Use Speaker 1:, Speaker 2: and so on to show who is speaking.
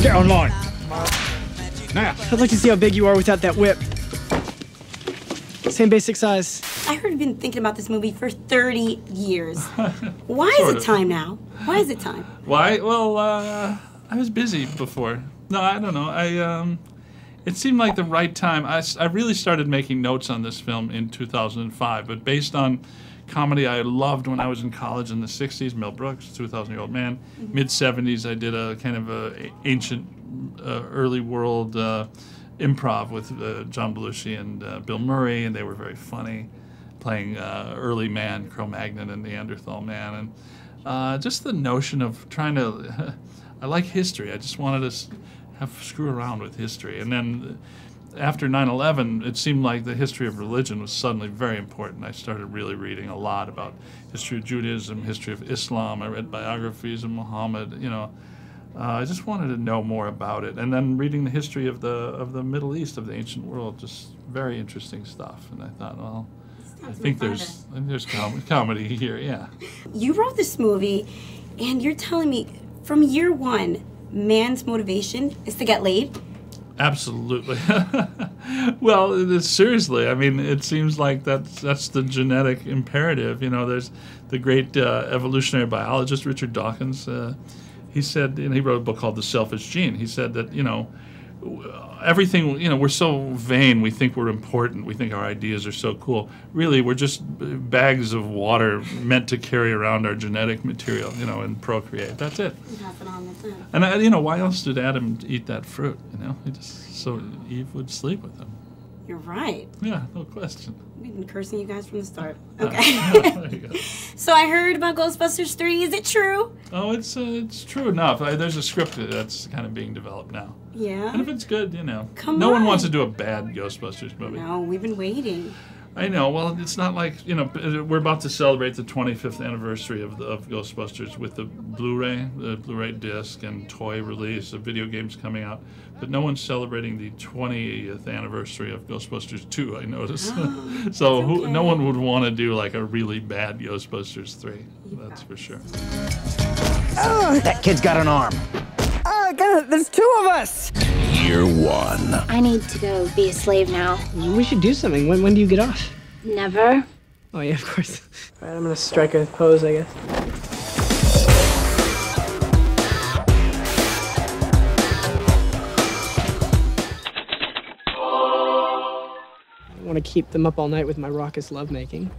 Speaker 1: Get online. Now.
Speaker 2: I'd like to see how big you are without that whip. Same basic size.
Speaker 3: I heard you've been thinking about this movie for 30 years. Why is it time now? Why is it time?
Speaker 4: Why? Well, I was busy before. No, I don't know. It seemed like the right time. I really started making notes on this film in 2005, but based on comedy I loved when I was in college in the 60s, Mel Brooks, 2,000-Year-Old Man. Mid-70s, I did a kind of a ancient, early world improv with John Belushi and Bill Murray, and they were very funny, playing early man, Cro-Magnon and Neanderthal man, and just the notion of trying to, I like history. I just wanted to screw around with history. And then after 9/11, it seemed like the history of religion was suddenly very important. I started really reading a lot about history of Judaism, history of Islam. I read biographies of Muhammad. You know, I just wanted to know more about it. And then reading the history of the Middle East, of the ancient world, just very interesting stuff. And I thought, well, I think there's comedy here. Yeah.
Speaker 3: You wrote this movie, and you're telling me from year one, man's motivation is to get laid?
Speaker 4: Absolutely. Well, seriously, I mean, it seems like that's the genetic imperative. You know, there's the great evolutionary biologist Richard Dawkins. He said, and he wrote a book called The Selfish Gene. He said that, you know, everything, you know, we're so vain, we think we're important, we think our ideas are so cool. Really, we're just bags of water meant to carry around our genetic material, you know, and procreate. That's it. And, you know, why else did Adam eat that fruit, you know? He just, so Eve would sleep with him.
Speaker 3: You're right.
Speaker 4: Yeah, no question.
Speaker 3: We've been cursing you guys from the start. Okay.
Speaker 4: There you go.
Speaker 3: So I heard about Ghostbusters 3. Is it true?
Speaker 4: Oh, it's true enough. There's a script that's kind of being developed now.
Speaker 3: Yeah?
Speaker 4: And if it's good, you know.
Speaker 3: No
Speaker 4: one wants to do a bad Ghostbusters movie.
Speaker 3: No, we've been waiting.
Speaker 4: I know. Well, it's not like, you know, we're about to celebrate the 25th anniversary of Ghostbusters with the Blu-ray disc and toy release of video games coming out. But no one's celebrating the 20th anniversary of Ghostbusters 2, I noticed.
Speaker 3: Oh,
Speaker 4: so
Speaker 3: okay.
Speaker 4: no one would want to do like a really bad Ghostbusters 3. That's for sure.
Speaker 1: Oh, that kid's got an arm. Oh, God, there's two of us.
Speaker 5: Year one.
Speaker 6: I need to go be a slave now.
Speaker 2: We should do something. When do you get off?
Speaker 6: Never.
Speaker 2: Oh, yeah, of course. All right, I'm gonna strike a pose, I guess. I want to keep them up all night with my raucous lovemaking.